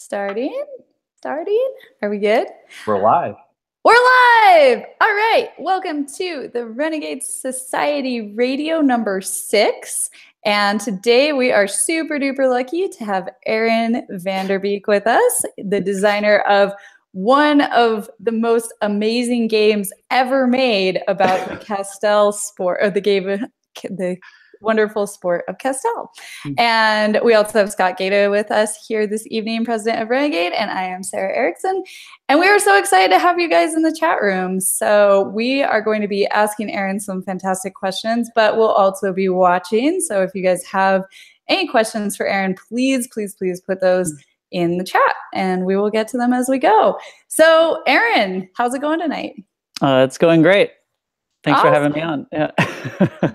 Starting. Are we good? We're live. We're live! All right. Welcome to the Renegade Society Radio number 6. And today we are super duper lucky to have Aaron Vanderbeek with us, the designer of one of the most amazing games ever made about the Castell sport, or the wonderful sport of Castell. And we also have Scott Gato with us here this evening, president of Renegade, and I am Sarah Erickson. And we are so excited to have you guys in the chat room. So we are going to be asking Aaron some fantastic questions, but we'll also be watching. So if you guys have any questions for Aaron, please put those in the chat and we will get to them as we go. So Aaron, how's it going tonight? It's going great. Thanks Awesome. for having me on. Yeah.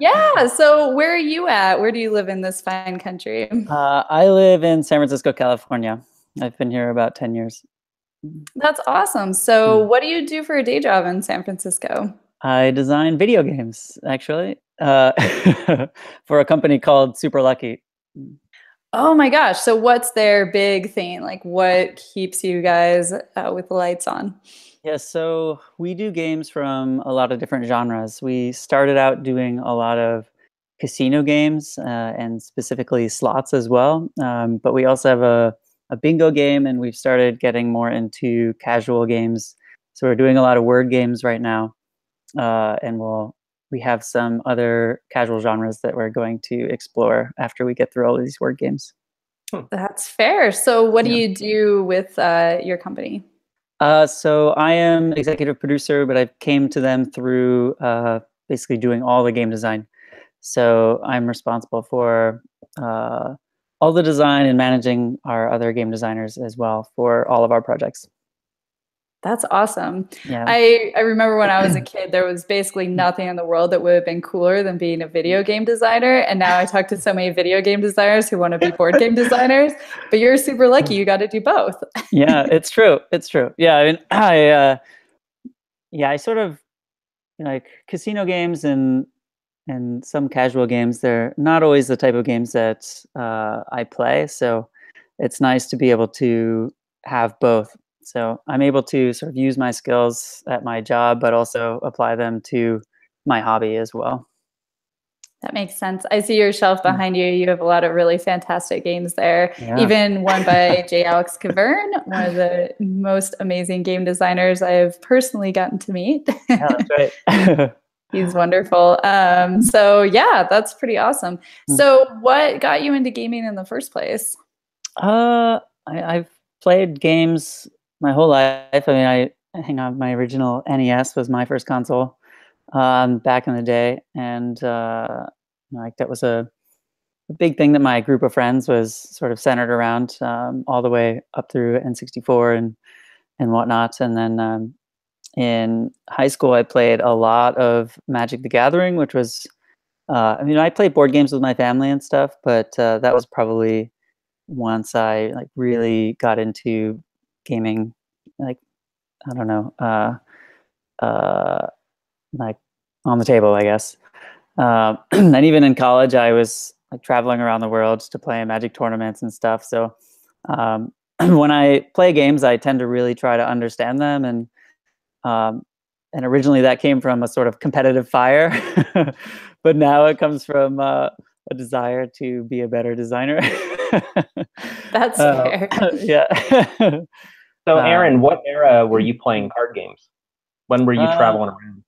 Yeah. So where are you at? Where do you live in this fine country? I live in San Francisco, California. I've been here about 10 years. That's awesome. So what do you do for a day job in San Francisco? I design video games, actually, for a company called Super Lucky. Oh my gosh. So what's their big thing? Like what keeps you guys with the lights on? Yes, so we do games from a lot of different genres. We started out doing a lot of casino games and specifically slots as well. But we also have a bingo game, and we've started getting more into casual games. So we're doing a lot of word games right now. And we have some other casual genres that we're going to explore after we get through all of these word games. That's fair. So what do you do with your company? So I am executive producer, but I came to them through basically doing all the game design. So I'm responsible for all the design and managing our other game designers as well for all of our projects. That's awesome. Yeah. I remember when I was a kid, there was basically nothing in the world that would have been cooler than being a video game designer. And now I talk to so many video game designers who want to be board game designers, but you're super lucky. You got to do both. Yeah, it's true. It's true. Yeah. I mean, I sort of like casino games and some casual games. They're not always the type of games that I play. So it's nice to be able to have both. So I'm able to sort of use my skills at my job, but also apply them to my hobby as well. That makes sense. I see your shelf behind you. You have a lot of really fantastic games there. Yeah. Even one by J. Alex Cavern, one of the most amazing game designers I've personally gotten to meet. Yeah, that's right. He's wonderful. So yeah, that's pretty awesome. So what got you into gaming in the first place? I've played games my whole life. I mean, my original NES was my first console back in the day, and like that was a big thing that my group of friends was sort of centered around, all the way up through N64 and whatnot. And then in high school, I played a lot of Magic the Gathering, which was, I mean, I played board games with my family and stuff, but that was probably once I like really got into gaming, like, I don't know, like on the table, I guess. And even in college, I was like traveling around the world to play in Magic tournaments and stuff. So when I play games, I tend to really try to understand them. And originally that came from a sort of competitive fire, but now it comes from a desire to be a better designer. That's fair. Yeah. So Aaron, what era were you playing card games? When were you traveling around?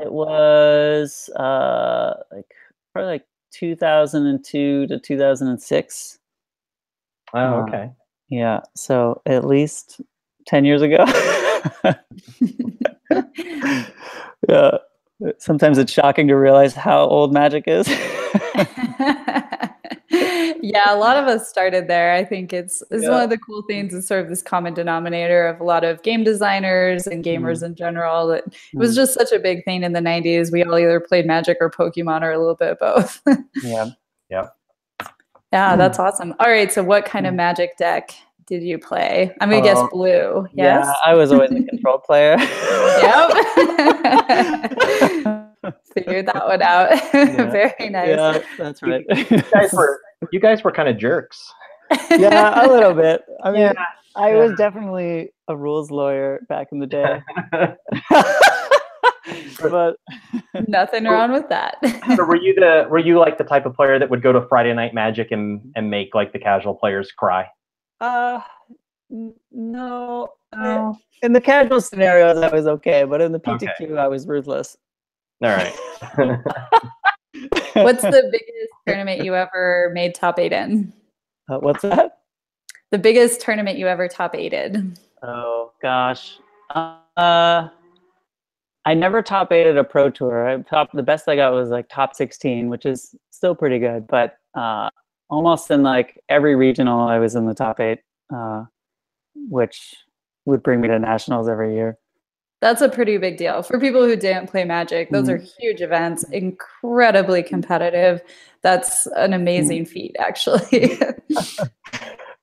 It was like probably like 2002 to 2006. Oh, okay. Yeah, so at least 10 years ago. Yeah. Sometimes it's shocking to realize how old Magic is. Yeah, a lot of us started there. I think it's one of the cool things is sort of this common denominator of a lot of game designers and gamers in general. That it was just such a big thing in the 90s. We all either played Magic or Pokemon or a little bit of both. Yeah. Yeah, that's awesome. All right, so what kind of Magic deck did you play? I'm going to guess blue. Yes? Yeah, I was always a control player. Yep. Figured that one out. Very nice. Yeah, that's right. You guys were kind of jerks. Yeah, a little bit. I mean, Yeah. I was definitely a rules lawyer back in the day. But Nothing wrong with that. So were you like the type of player that would go to Friday Night Magic and make like the casual players cry? No. No. In the casual scenarios, I was okay, but in the PTQ, I was ruthless. All right. What's the biggest tournament you ever made top 8 in? What's that? The biggest tournament you ever top 8'd? Oh gosh. I never top 8'd a pro tour. The best I got was like top 16, which is still pretty good. But almost in like every regional, I was in the top 8, which would bring me to nationals every year. That's a pretty big deal. For people who didn't play Magic, those are huge events, incredibly competitive. That's an amazing feat, actually.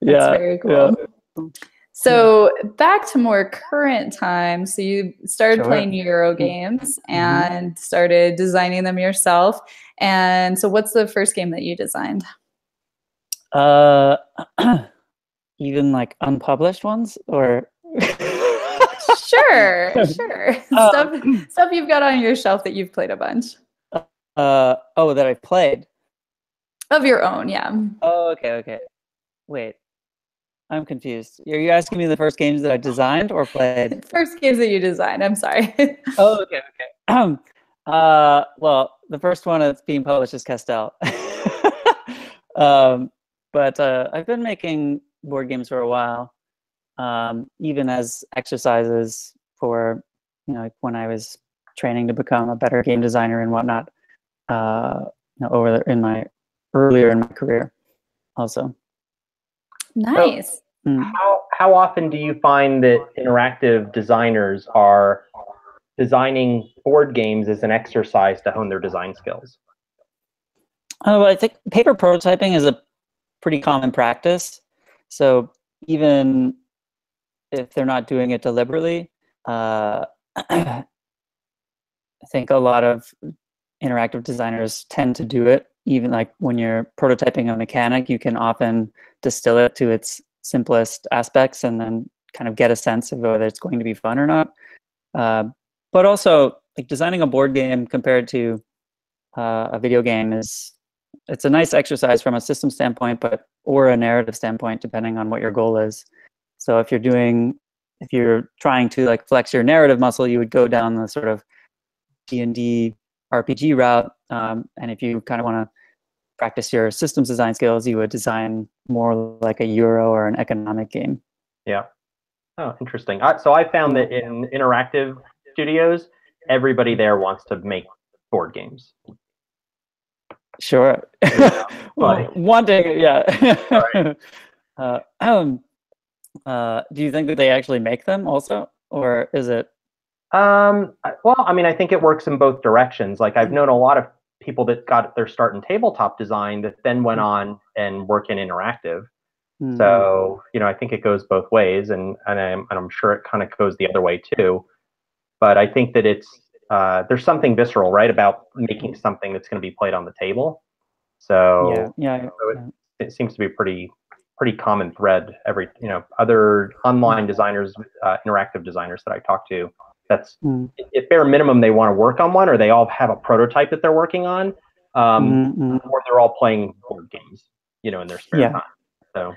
That's very cool. Yeah. So back to more current times. So you started playing Euro games and started designing them yourself. And so what's the first game that you designed? Even like unpublished ones, or Sure. Stuff you've got on your shelf that you've played a bunch. That I've played. Of your own, yeah. Oh, okay. Wait, I'm confused. Are you asking me the first games that I designed or played? First games that you designed. I'm sorry. Oh, okay. Well, the first one that's being published is Castell. But I've been making board games for a while, even as exercises for, like when I was training to become a better game designer and whatnot, earlier in my career also. Nice. So, how often do you find that interactive designers are designing board games as an exercise to hone their design skills? Well, I think paper prototyping is a pretty common practice. So even if they're not doing it deliberately, I think a lot of interactive designers tend to do it. Even like when you're prototyping a mechanic, you can often distill it to its simplest aspects and then kind of get a sense of whether it's going to be fun or not. But also, like designing a board game compared to a video game it's a nice exercise from a system standpoint, or a narrative standpoint, depending on what your goal is. So if you're trying to like flex your narrative muscle, you would go down the sort of D&D RPG route. And if you kind of want to practice your systems design skills, you would design more like a Euro or an economic game. Yeah. Oh, interesting. So I found that in interactive studios, everybody there wants to make board games. Sure. One day, yeah. Do you think that they actually make them also, or is it? Well, I mean, I think it works in both directions. Like I've known a lot of people that got their start in tabletop design that then went on and work in interactive. So, I think it goes both ways, and I'm sure it kind of goes the other way too. But I think that it's there's something visceral, right, about making something that's going to be played on the table. So it seems to be pretty common thread. Other online designers, interactive designers that I talk to, that's at bare minimum they want to work on one, or they all have a prototype that they're working on, or they're all playing board games, in their spare time. So.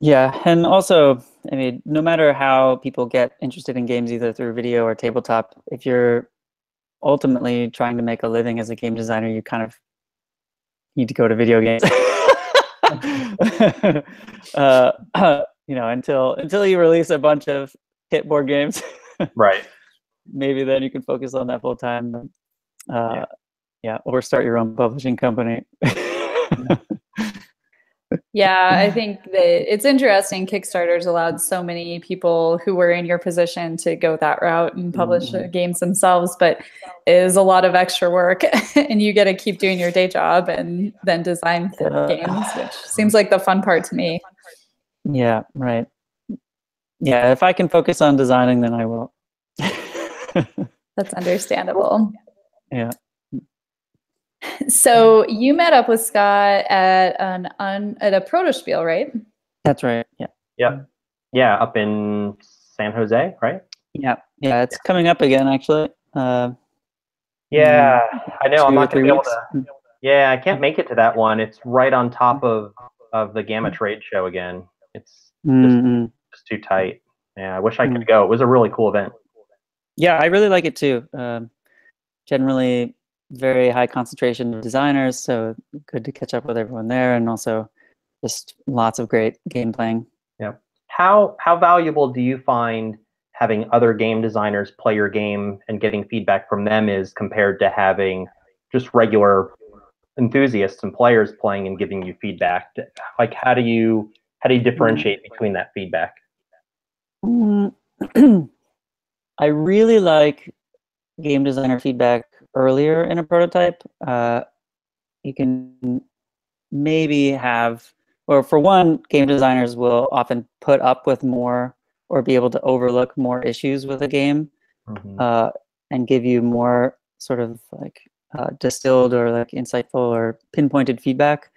Yeah, and also, I mean, no matter how people get interested in games, either through video or tabletop, if you're ultimately trying to make a living as a game designer, you kind of need to go to video games. Until you release a bunch of hit board games, right? Maybe then you can focus on that full time. Or start your own publishing company. Yeah, I think that it's interesting. Kickstarter's allowed so many people who were in your position to go that route and publish games themselves, but it is a lot of extra work, and you get to keep doing your day job and then design games, which seems like the fun part to me. Yeah, right. Yeah, if I can focus on designing, then I will. That's understandable. Yeah. So you met up with Scott at at a Protospiel, right? That's right. Yeah. Yep. Yeah, up in San Jose, right? Yeah. Yeah. It's coming up again, actually. Yeah, I know. I'm 2 or not going 3 to be able weeks. to. Yeah, I can't make it to that one. It's right on top of the GAMA trade show again. It's just too tight. Yeah, I wish I could go. It was a really cool event. Yeah, I really like it too. Generally, very high concentration of designers, so good to catch up with everyone there, and also just lots of great game playing. Yeah. How valuable do you find having other game designers play your game and getting feedback from them is compared to having just regular enthusiasts and players playing and giving you feedback? Like, how do you differentiate between that feedback? I really like game designer feedback earlier in a prototype. You can maybe have, or for one, game designers will often put up with more or be able to overlook more issues with a game, and give you more sort of like distilled or like insightful or pinpointed feedback,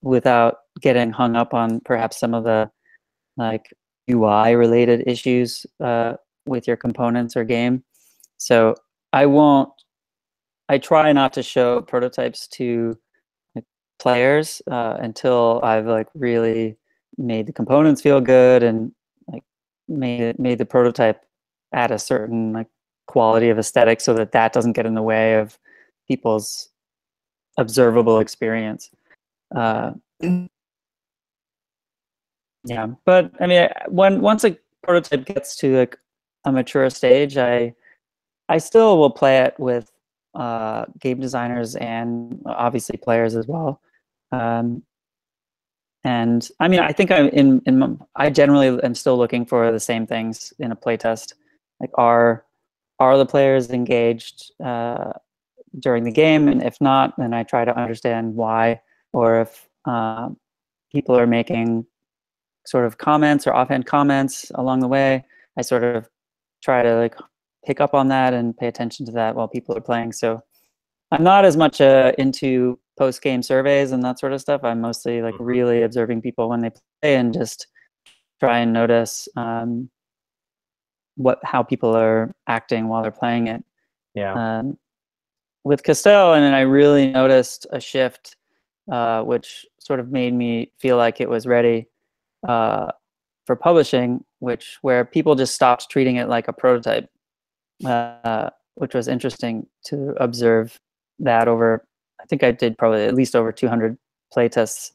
without getting hung up on perhaps some of the like UI related issues with your components or game. So I try not to show prototypes to players until I've like really made the components feel good and like made the prototype at a certain like quality of aesthetic, so that doesn't get in the way of people's observable experience. Yeah, but I mean, once a prototype gets to like a mature stage, I still will play it with game designers and obviously players as well. And I mean, I think I generally am still looking for the same things in a playtest. Like, are the players engaged during the game? And if not, then I try to understand why. Or if people are making sort of comments or offhand comments along the way, I sort of try to like pick up on that and pay attention to that while people are playing. So I'm not as much into post-game surveys and that sort of stuff. I'm mostly like really observing people when they play and just try and notice how people are acting while they're playing it. Yeah. With Castell, and then I really noticed a shift, which sort of made me feel like it was ready for publishing, where people just stopped treating it like a prototype, which was interesting to observe that over. I think I did probably at least over 200 playtests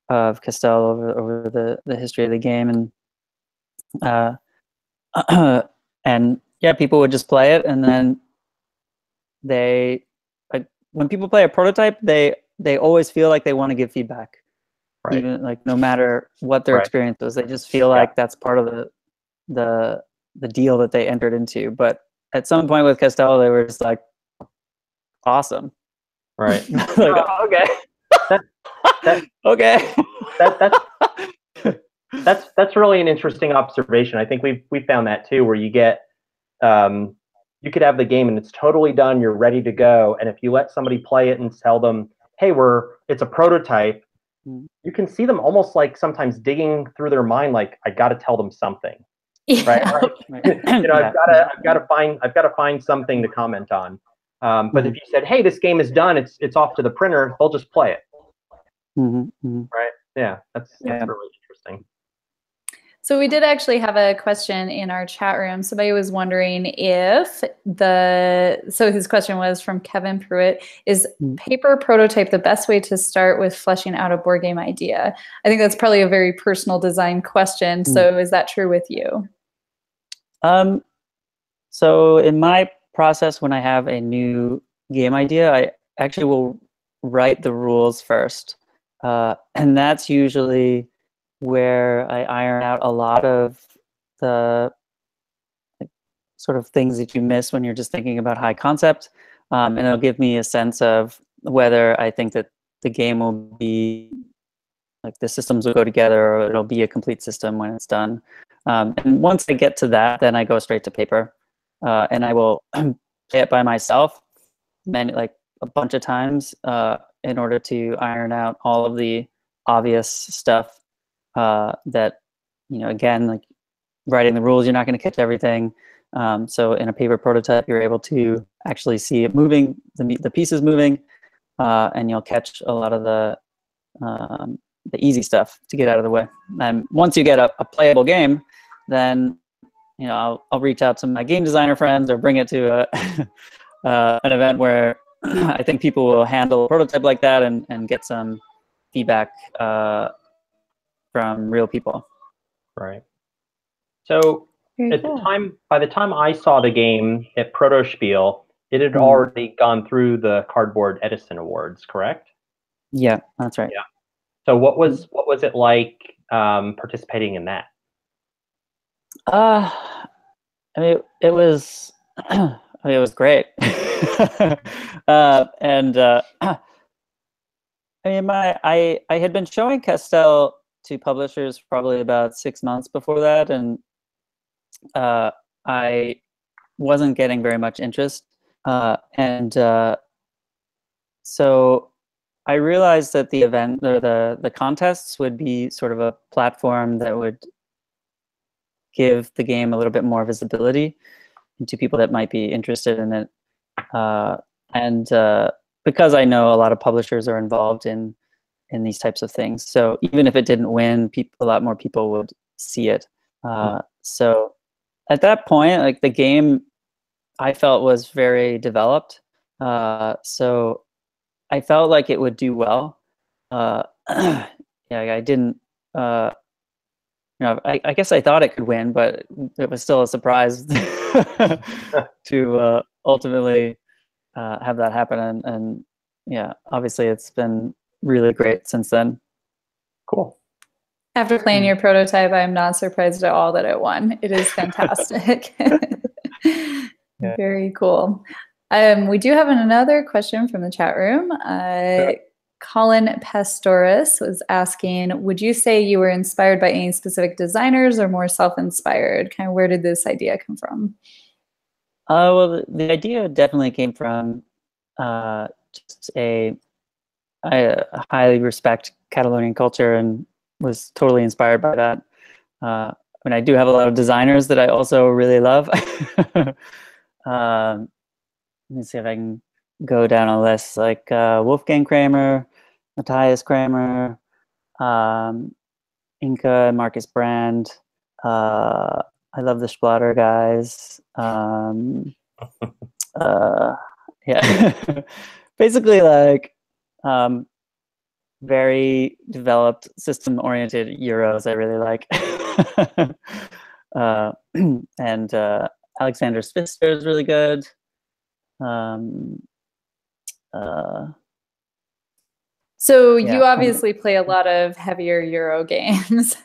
of Castell over the history of the game, and yeah, people would just play it, and then when people play a prototype, they always feel like they want to give feedback. Right. Even like no matter what their experience was, they just feel like that's part of the deal that they entered into. But at some point with Castell, they were just like, awesome. Right. Like, okay. Okay. That's really an interesting observation. I think we found that too, where you get you could have the game and it's totally done, you're ready to go, and if you let somebody play it and tell them, hey, it's a prototype, you can see them almost like sometimes digging through their mind, like, I got to tell them something. Yeah. Right? You know, I've got to find something to comment on. But if you said, hey, this game is done, it's off to the printer, they'll just play it. Right? Yeah, that's really interesting. So we did actually have a question in our chat room. Somebody was wondering if so his question was from Kevin Pruitt, is paper prototype the best way to start with fleshing out a board game idea? I think that's probably a very personal design question. So is that true with you? So in my process, when I have a new game idea, I actually will write the rules first. And that's usually where I iron out a lot of the sort of things that you miss when you're just thinking about high concept. And it'll give me a sense of whether I think that the game will be, like, the systems will go together, or it'll be a complete system when it's done. And once I get to that, then I go straight to paper. And I will play it by myself, a bunch of times in order to iron out all of the obvious stuff that, again, like writing the rules, you're not going to catch everything. So in a paper prototype, you're able to actually see it moving, the pieces moving, and you'll catch a lot of the easy stuff to get out of the way. And once you get a playable game, then I'll reach out to my game designer friends or bring it to an event where I think people will handle a prototype like that and get some feedback from real people. Right. So by the time I saw the game at Protospiel, it had already gone through the Cardboard Edison Awards, correct? Yeah, that's right. Yeah. So what was it like participating in that? I mean, it was it was great. I mean, I had been showing Castell to publishers probably about 6 months before that, and I wasn't getting very much interest. So I realized that the event or the contests would be sort of a platform that would give the game a little bit more visibility to people that might be interested in it. Because I know a lot of publishers are involved in these types of things, so even if it didn't win, a lot more people would see it. So at that point, like, the game, I felt, was very developed. So I felt like it would do well. Yeah, I didn't. I guess I thought it could win, but it was still a surprise to ultimately have that happen. And yeah, obviously it's been really great since then. Cool. After playing your prototype, I'm not surprised at all that it won. It is fantastic. Yeah. Very cool. We do have another question from the chat room. Sure. Colin Pastoris was asking, would you say you were inspired by any specific designers or more self-inspired? Kind of, where did this idea come from? Well, the idea definitely came from just I highly respect Catalonian culture and was totally inspired by that. I mean, I do have a lot of designers that I also really love. Let me see if I can go down a list, like Wolfgang Kramer, Matthias Kramer, Inca and Marcus Brand. I love the Splatter guys. Yeah, basically, like, very developed, system-oriented Euros I really like. And Alexander Spister is really good. So you obviously play a lot of heavier Euro games,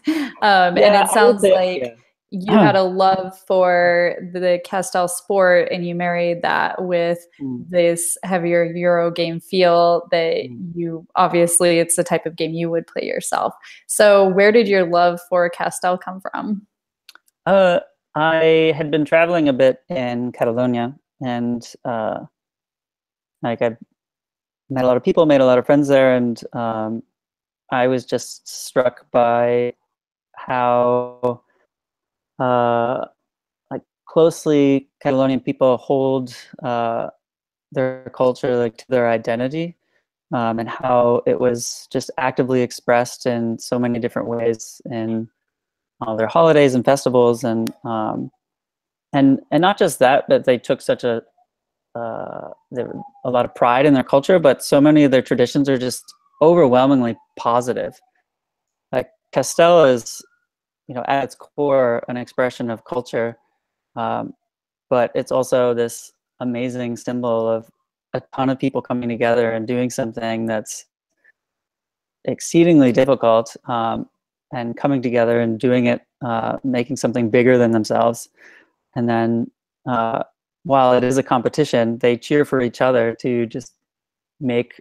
and it sounds like you had a love for the Castell sport, and you married that with this heavier Euro game feel that you, obviously, it's the type of game you would play yourself. So where did your love for Castell come from? I had been traveling a bit in Catalonia, and like, I met a lot of people, made a lot of friends there, and I was just struck by how like closely Catalonian people hold their culture, like, to their identity, and how it was just actively expressed in so many different ways in all their holidays and festivals, and not just that, but they took such a lot of pride in their culture, but so many of their traditions are just overwhelmingly positive. Like, Castell is, at its core, an expression of culture, but it's also this amazing symbol of a ton of people coming together and doing something that's exceedingly difficult, and coming together and doing it, making something bigger than themselves. And then while it is a competition, they cheer for each other to just make,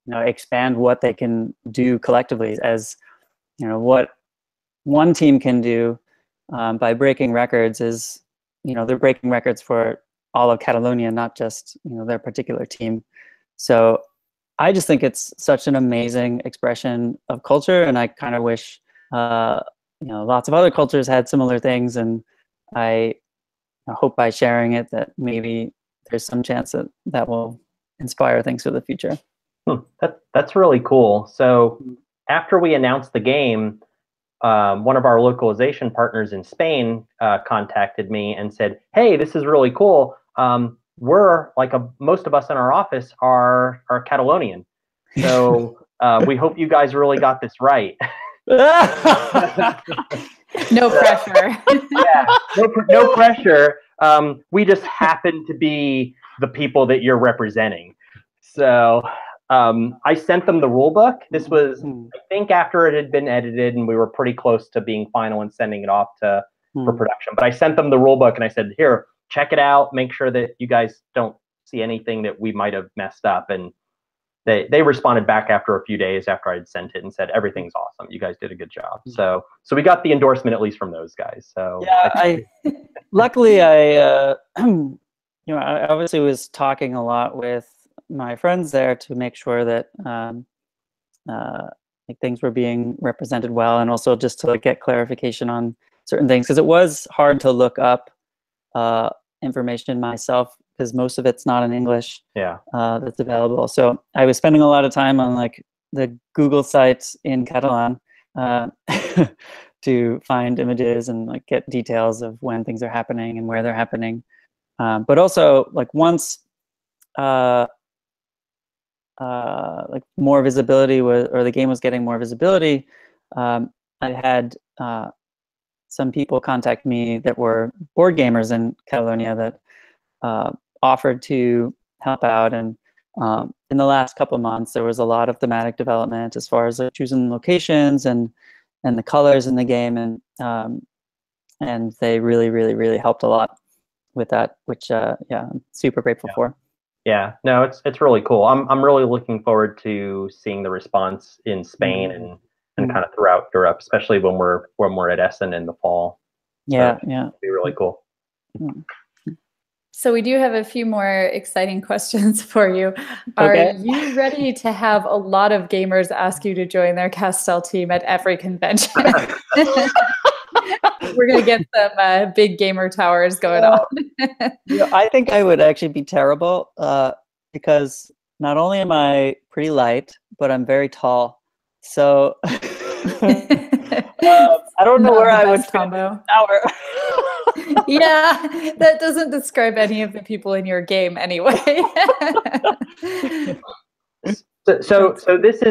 expand what they can do collectively. As what one team can do by breaking records is, they're breaking records for all of Catalonia, not just, their particular team. So I just think it's such an amazing expression of culture, and I kind of wish lots of other cultures had similar things, and I hope by sharing it that maybe there's some chance that that will inspire things for the future. That's really cool. So after we announced the game, one of our localization partners in Spain contacted me and said, "Hey, this is really cool. We're most of us in our office are Catalonian, so we hope you guys really got this right." No pressure. Yeah, no pressure. We just happen to be the people that you're representing. So I sent them the rule book. This was, I think, after it had been edited, and we were pretty close to being final and sending it off for production. But I sent them the rule book, and I said, "Here, check it out. Make sure that you guys don't see anything that we might have messed up." And they responded back after a few days after I'd sent it and said, "Everything's awesome. You guys did a good job." So we got the endorsement at least from those guys. So yeah, luckily I obviously was talking a lot with my friends there to make sure that things were being represented well, and also just to get clarification on certain things, because it was hard to look up information myself, because most of it's not in English. Yeah. That's available. So I was spending a lot of time on the Google sites in Catalan to find images and get details of when things are happening and where they're happening. But also once more visibility or the game was getting more visibility, I had some people contact me that were board gamers in Catalonia that offered to help out. And in the last couple of months, there was a lot of thematic development as far as choosing locations and the colors in the game, and they really helped a lot with that, which I'm super grateful for. Yeah, no, it's really cool. I'm really looking forward to seeing the response in Spain and kind of throughout Europe, especially when we're at Edison in the fall. Yeah, so it'll be really cool. So we do have a few more exciting questions for you. Are you ready to have a lot of gamers ask you to join their Castell team at every convention? We're going to get some big gamer towers going on. I think I would actually be terrible because not only am I pretty light, but I'm very tall. So I don't know where I would combo. Tower. Yeah, that doesn't describe any of the people in your game anyway. So this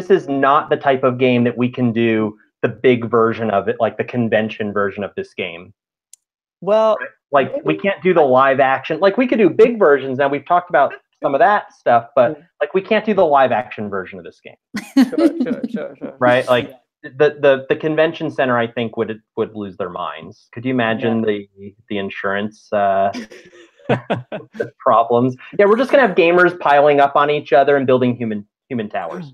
is not the type of game that we can do the big version of it, like the convention version of this game. Well, we can't do the live action. We could do big versions. Now we've talked about some of that stuff, but we can't do the live action version of this game. Sure. Right? The convention center, I think, would lose their minds. Could you imagine the insurance problems? Yeah, we're just gonna have gamers piling up on each other and building human towers.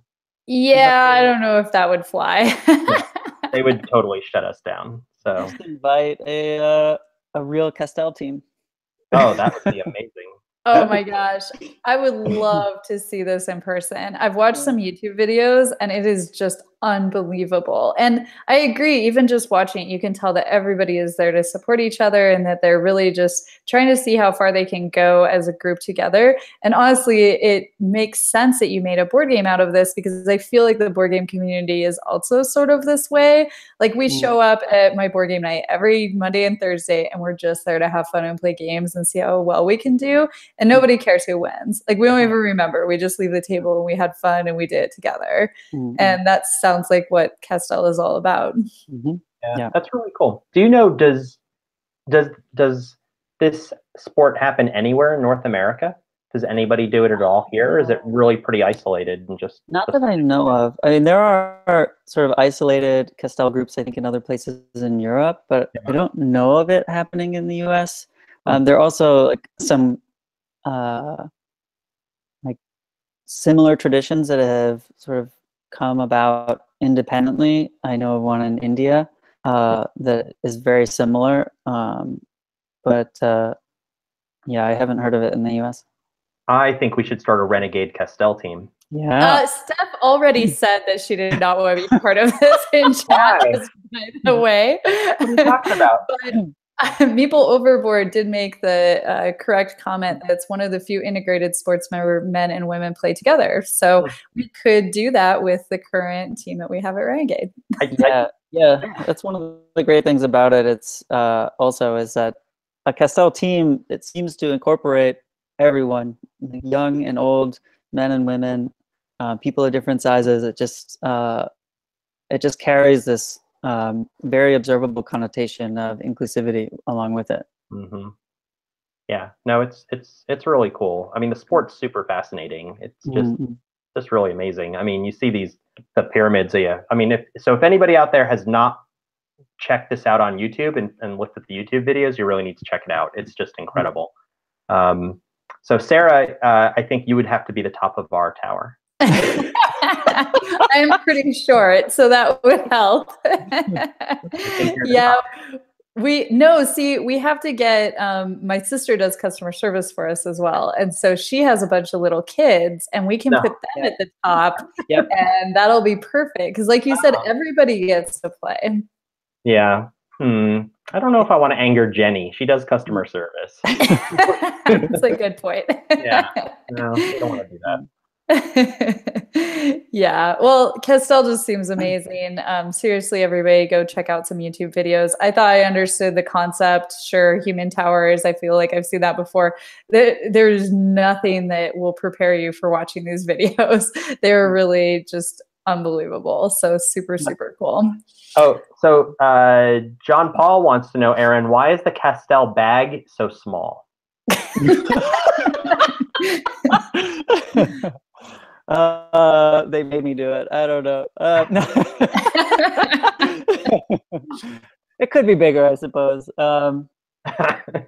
Yeah, I don't know if that would fly. They would totally shut us down. So just invite a real Castell team. Oh, that would be amazing. Oh my gosh. I would love to see this in person. I've watched some YouTube videos and it is just unbelievable. And I agree, even just watching it, you can tell that everybody is there to support each other and that they're really just trying to see how far they can go as a group together. And honestly, it makes sense that you made a board game out of this, because I feel like the board game community is also sort of this way. We show up at my board game night every Monday and Thursday, and we're just there to have fun and play games and see how well we can do. And nobody cares who wins. We don't even remember. We just leave the table and we had fun and we did it together. And that sounds like what Castell is all about. Yeah, that's really cool. Do you know, does this sport happen anywhere in North America? Does anybody do it at all here? Or is it really pretty isolated and just... Not that I know of. I mean, there are sort of isolated Castell groups, I think, in other places in Europe, but I don't know of it happening in the US. There are also some similar traditions that have sort of come about independently. I know of one in India that is very similar, but I haven't heard of it in the US. I think we should start a Renegade Castell team. Yeah. Steph already said that she did not want to be part of this in chat, just by the way. What are you talking about? But Meeple Overboard did make the correct comment that it's one of the few integrated sports where men and women play together. So we could do that with the current team that we have at Renegade. Yeah. That's one of the great things about it. It's also is that a Castell team, it seems to incorporate everyone, young and old, men and women, people of different sizes. It just carries this very observable connotation of inclusivity along with it. Mm-hmm. Yeah, no, it's really cool. I mean, the sport's super fascinating. It's just really amazing. I mean, you see the pyramids. Yeah, I mean, if anybody out there has not checked this out on YouTube and looked at the YouTube videos, you really need to check it out. It's just incredible. So Sarah, I think you would have to be the top of our tower. I'm pretty short, so that would help. Yeah. We have to get, my sister does customer service for us as well. And so she has a bunch of little kids and we can put them at the top and that'll be perfect. Cause like you said, everybody gets to play. Yeah. I don't know if I want to anger Jenny. She does customer service. That's a good point. Yeah. No, I don't want to do that. Yeah, well, Castell just seems amazing. Seriously, everybody go check out some YouTube videos. I thought I understood the concept. Sure, human towers, I feel like I've seen that before. There's nothing that will prepare you for watching these videos. They're really just unbelievable. So super, super cool. Oh, so John Paul wants to know, Aaron, why is the Castell bag so small? They made me do it. I don't know. No. It could be bigger, I suppose.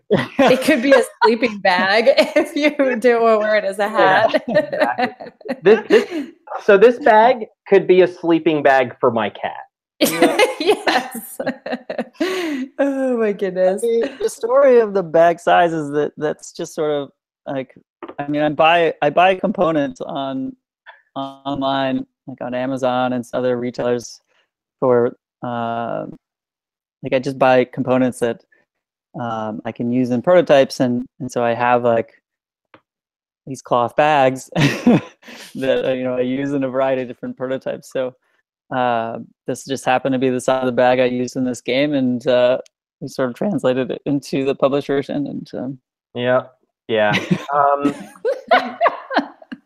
It could be a sleeping bag if you do wear it as a hat. Yeah, exactly. This bag could be a sleeping bag for my cat. Yes. Oh my goodness. The story of the bag size is that's just sort of like, I mean, I buy components online, like on Amazon and other retailers for like I just buy components that I can use in prototypes, and so I have like these cloth bags that I use in a variety of different prototypes. So this just happened to be the size of the bag I used in this game, and we sort of translated it into the published version. And yeah.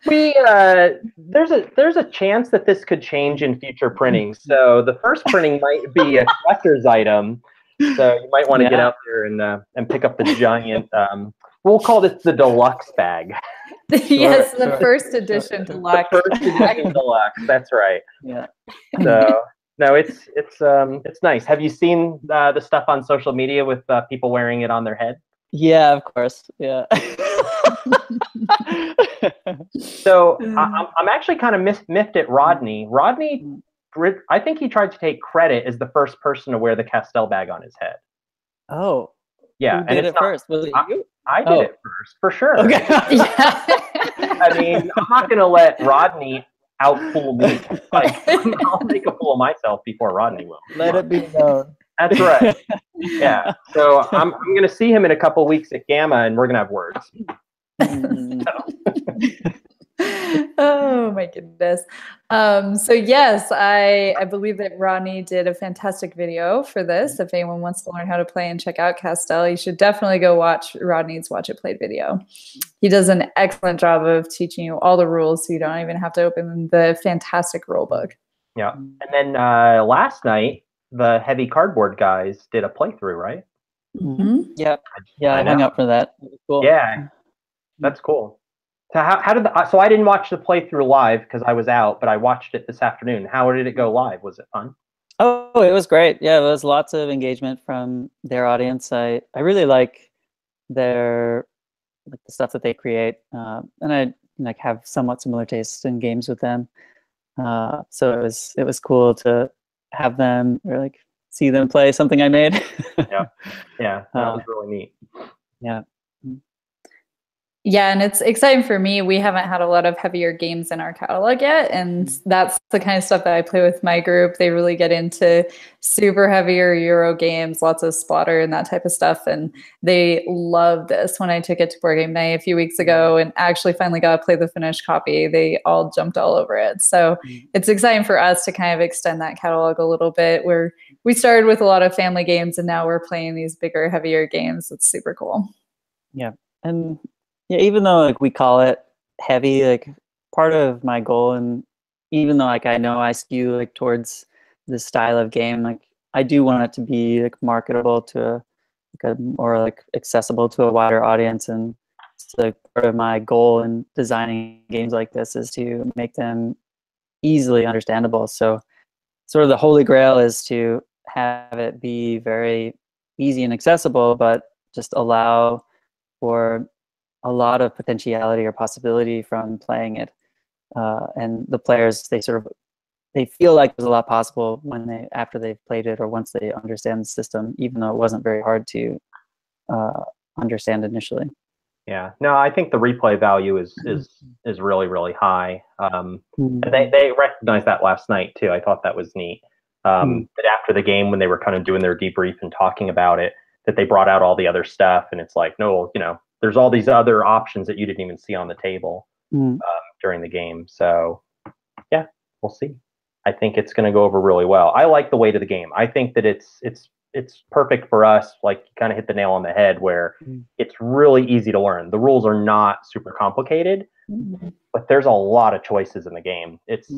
There's a chance that this could change in future printings. So the first printing might be a collector's item. So you might want to get out there and pick up the giant. We'll call this the deluxe bag. Yes, the first edition deluxe. The first edition deluxe. That's right. Yeah. So no, it's nice. Have you seen the stuff on social media with people wearing it on their head? Yeah, of course. Yeah. So I'm actually kind of miffed at Rodney. Rodney, I think he tried to take credit as the first person to wear the Castell bag on his head. Oh. Yeah. Who did it first? Was it you? I did it first, for sure. Okay. I mean, I'm not going to let Rodney outfool me. Like, I'll make a fool of myself before Rodney will. Let it be known. That's right. Yeah. So I'm going to see him in a couple weeks at GAMA, and we're going to have words. Oh my goodness. So yes, I believe that Rodney did a fantastic video for this. If anyone wants to learn how to play and check out Castell, you should definitely go watch Rodney's Watch It Played video. He does an excellent job of teaching you all the rules, so you don't even have to open the fantastic rule book. Yeah. And then last night, the Heavy Cardboard guys did a playthrough, right? Mm-hmm. Yeah. Yeah, I hung up for that. Cool. Yeah. That's cool. So so I didn't watch the playthrough live because I was out, but I watched it this afternoon. How did it go live? Was it fun? Oh, it was great. Yeah, there was lots of engagement from their audience. I really like the stuff that they create, and I have somewhat similar tastes in games with them. So it was cool to have them or see them play something I made. Yeah, that was really neat. Yeah. Yeah, and it's exciting for me. We haven't had a lot of heavier games in our catalog yet, and that's the kind of stuff that I play with my group. They really get into super heavier Euro games, lots of splatter and that type of stuff, and they love this. When I took it to Board Game Night a few weeks ago and actually finally got to play the finished copy, they all jumped all over it. So it's exciting for us to kind of extend that catalog a little bit, where we started with a lot of family games, and now we're playing these bigger, heavier games. It's super cool. Yeah, and yeah, even though like we call it heavy, like part of my goal, and even though like I know I skew like towards this style of game, like I do want it to be like marketable to like a or like accessible to a wider audience. And so part of my goal in designing games like this is to make them easily understandable. So sort of the holy grail is to have it be very easy and accessible, but just allow for a lot of potentiality or possibility from playing it. And the players, they feel like there's a lot possible when after they've played it or once they understand the system, even though it wasn't very hard to understand initially. Yeah, no, I think the replay value is really, really high. And they recognized that last night too. I thought that was neat. That after the game, when they were kind of doing their debrief and talking about it, that they brought out all the other stuff, and it's like, no, there's all these other options that you didn't even see on the table during the game. So yeah, we'll see. I think it's going to go over really well. I like the weight of the game. I think that it's perfect for us. Like, you kind of hit the nail on the head, where it's really easy to learn. The rules are not super complicated, but there's a lot of choices in the game. It's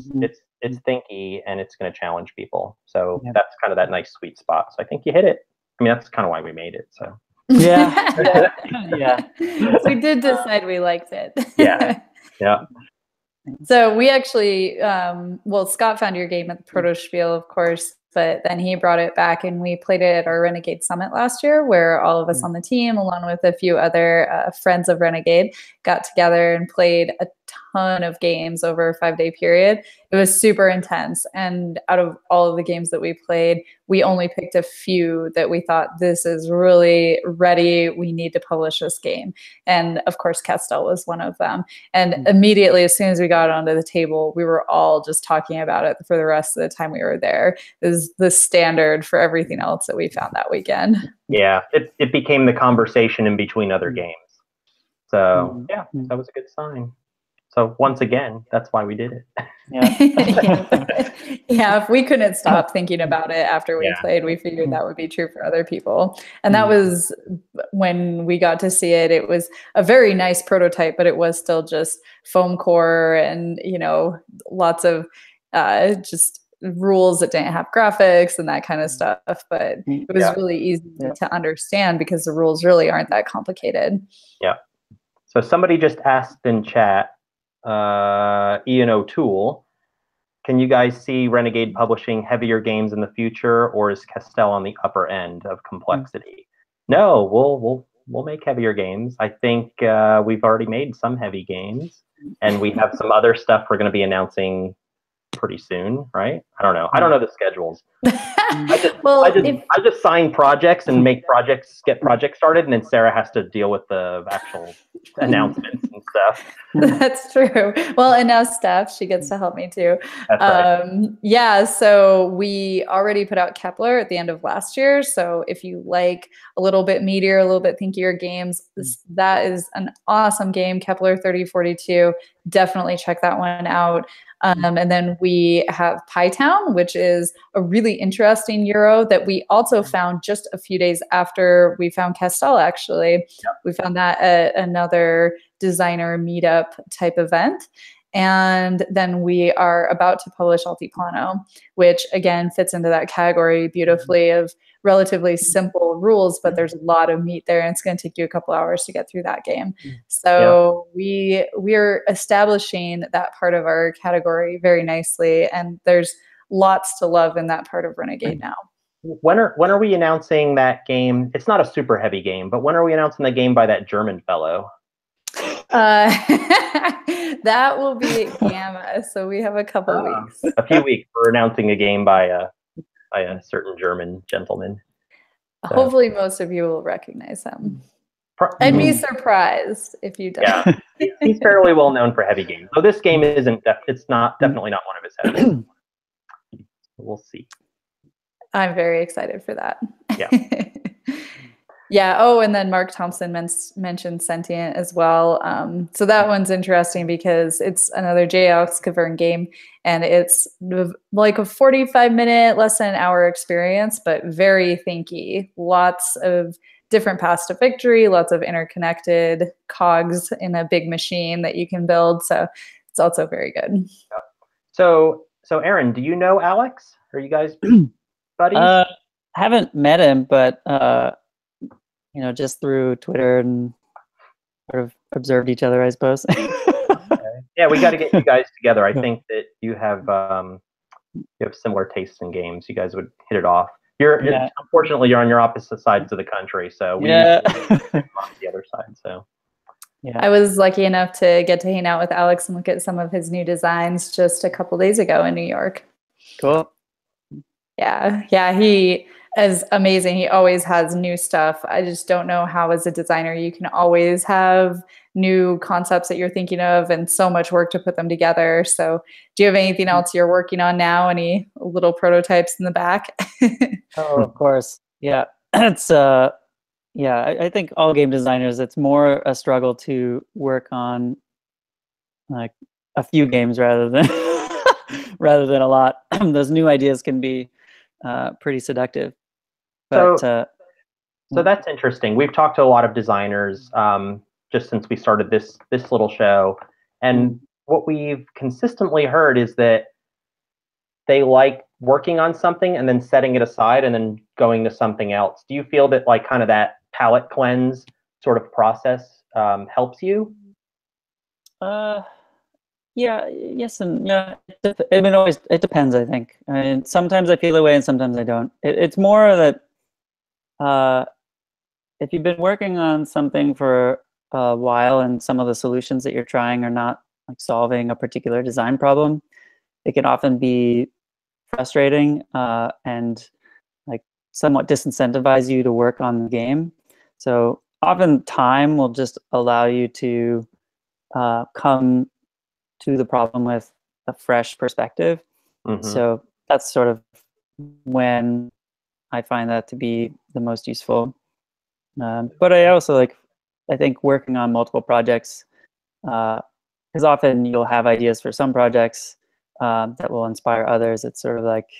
thinky, and it's going to challenge people. So that's kind of that nice sweet spot. So I think you hit it. I mean, that's kind of why we made it. So yeah. We did decide we liked it. Yeah. So we actually, Scott found your game at the Protospiel, of course, but then he brought it back and we played it at our Renegade Summit last year, where all of us on the team, along with a few other friends of Renegade, got together and played a ton of games over a 5-day period. It was super intense. And out of all of the games that we played, we only picked a few that we thought, this is really ready. We need to publish this game. And of course, Castell was one of them. And immediately, as soon as we got onto the table, we were all just talking about it for the rest of the time we were there. It was the standard for everything else that we found that weekend. Yeah, it became the conversation in between other games. So yeah, that was a good sign. So once again, that's why we did it. Yeah, if we couldn't stop thinking about it after we played, we figured that would be true for other people. And that was when we got to see it. It was a very nice prototype, but it was still just foam core and, lots of just rules that didn't have graphics and that kind of stuff. But it was really easy to understand because the rules really aren't that complicated. Yeah. So somebody just asked in chat, Ian O'Toole, can you guys see Renegade publishing heavier games in the future, or is Castell on the upper end of complexity? No, we'll make heavier games. I think we've already made some heavy games, and we have some other stuff we're going to be announcing pretty soon, right? I don't know the schedules. I just sign projects and get projects started, and then Sarah has to deal with the actual announcements and stuff. That's true. Well, and now Steph, she gets to help me too. That's right. Yeah, so we already put out Kepler at the end of last year. So if you like a little bit meatier, a little bit thinkier games, that is an awesome game, Kepler 3042. Definitely check that one out. And then we have Pytown, which is a really interesting Euro that we also found just a few days after we found Castell, actually. Yep. We found that at another designer meetup type event. And then we are about to publish Altiplano, which again fits into that category beautifully of relatively simple rules, but there's a lot of meat there, and it's going to take you a couple hours to get through that game. So we're establishing that part of our category very nicely, and there's lots to love in that part of Renegade now. When are we announcing that game? It's not a super heavy game, but when are we announcing the game by that German fellow? That will be at GAMA, so we have a couple weeks. A few weeks. We're announcing a game by a certain German gentleman. Hopefully most of you will recognize him. I'd be surprised if you don't. Yeah, he's fairly well known for heavy games. So this game isn't. It's not definitely not one of his heavy games. We'll see. I'm very excited for that. Yeah. Yeah. Oh, and then Mark Thompson mentioned Sentient as well. So that one's interesting because it's another J.Alex Cavern game, and it's like a 45-minute, less than an hour experience, but very thinky. Lots of different paths to victory, lots of interconnected cogs in a big machine that you can build. So it's also very good. Yeah. So Aaron, do you know Alex? Are you guys buddies? Haven't met him, but just through Twitter and sort of observed each other, I suppose. Okay. Yeah, we got to get you guys together. I think that you have similar tastes in games. You guys would hit it off. Unfortunately, you're on your opposite sides of the country, so we on the other side. So yeah, I was lucky enough to get to hang out with Alex and look at some of his new designs just a couple days ago in New York. Cool. Yeah, he is amazing. He always has new stuff. I just don't know how, as a designer, you can always have new concepts that you're thinking of and so much work to put them together. So do you have anything else you're working on now? Any little prototypes in the back? Oh, of course. Yeah. It's I think all game designers, it's more a struggle to work on like a few games rather than a lot. Those new ideas can be pretty seductive. But so that's interesting. We've talked to a lot of designers just since we started this little show, and what we've consistently heard is that they like working on something and then setting it aside and then going to something else. Do you feel that like kind of that palette cleanse sort of process helps you? Yeah, yes, and yeah. It depends. I think. I mean, sometimes I feel that way, and sometimes I don't. It's more that if you've been working on something for a while, and some of the solutions that you're trying are not like solving a particular design problem, it can often be frustrating and like somewhat disincentivize you to work on the game. So often, time will just allow you to come to the problem with a fresh perspective. Mm-hmm. So that's sort of when I find that to be the most useful. But I also I think working on multiple projects, because often you'll have ideas for some projects that will inspire others. It's sort of like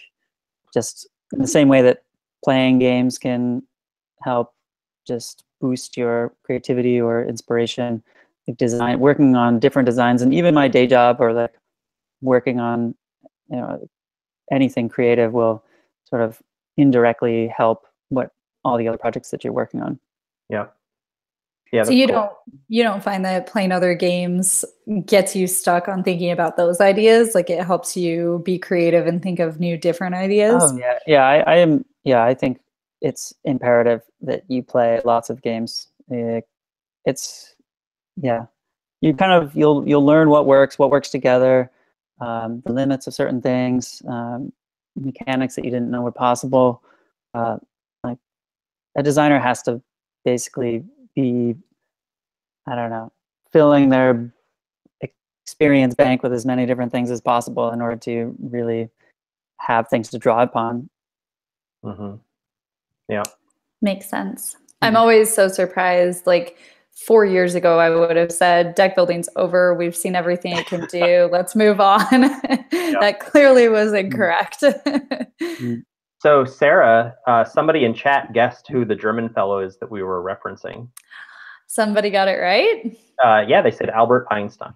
just in the same way that playing games can help just boost your creativity or inspiration. Working on different designs, and even my day job or like working on anything creative will sort of indirectly help all the other projects that you're working on. Yeah. So you don't find that playing other games gets you stuck on thinking about those ideas? Like it helps you be creative and think of new, different ideas? Oh, yeah. I am. Yeah, I think it's imperative that you play lots of games. You kind of you'll learn what works together, the limits of certain things, mechanics that you didn't know were possible. Like a designer has to basically be, I don't know, filling their experience bank with as many different things as possible in order to really have things to draw upon. Mm-hmm. Yeah, makes sense. I'm always so surprised. Like 4 years ago, I would have said, deck building's over. We've seen everything it can do. Let's move on. That clearly was incorrect. So Sarah, somebody in chat guessed who the German fellow is that we were referencing. Somebody got it right? Yeah, they said Albert Einstein.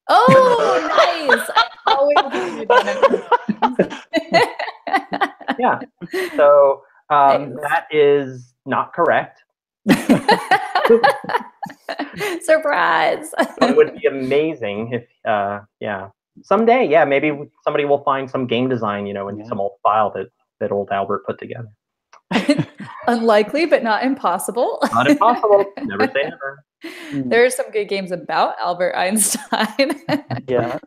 Oh, nice. I always Yeah. So that is not correct. Surprise. It would be amazing if someday maybe somebody will find some game design in some old file that old Albert put together. Unlikely, but not impossible. Not impossible. Never say never. There are some good games about Albert Einstein. Yeah.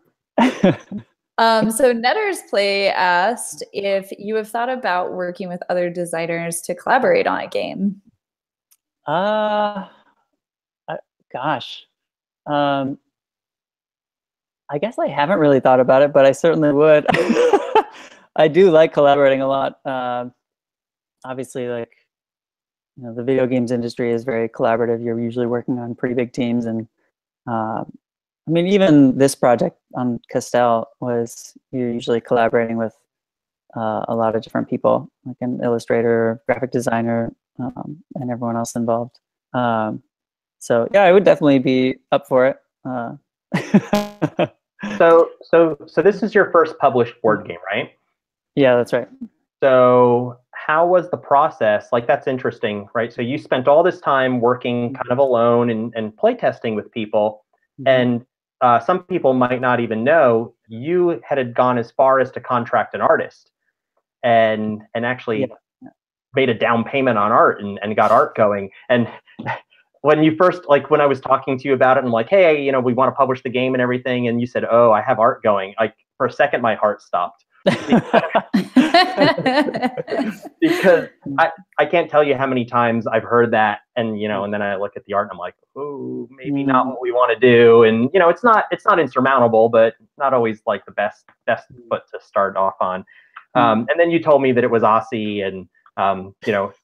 So Netter's Play asked if you have thought about working with other designers to collaborate on a game. Gosh. I guess I haven't really thought about it, but I certainly would. I do like collaborating a lot. Obviously, like, the video games industry is very collaborative. You're usually working on pretty big teams, and I mean, even this project on Castell you're usually collaborating with a lot of different people, like an illustrator, graphic designer, and everyone else involved. So yeah, I would definitely be up for it. So this is your first published board game, right? Yeah, that's right. So how was the process? Like, that's interesting, right? So you spent all this time working kind of alone and playtesting with people, and some people might not even know you had gone as far as to contract an artist and actually made a down payment on art and got art going. And when you first, like, when I was talking to you about it, and I'm like, hey, we want to publish the game and everything, and you said, oh, I have art going. Like, for a second, my heart stopped. Because I can't tell you how many times I've heard that, and and then I look at the art and I'm like, oh, maybe not what we want to do. And it's not insurmountable, but not always like the best foot to start off on. And then you told me that it was Aussie, and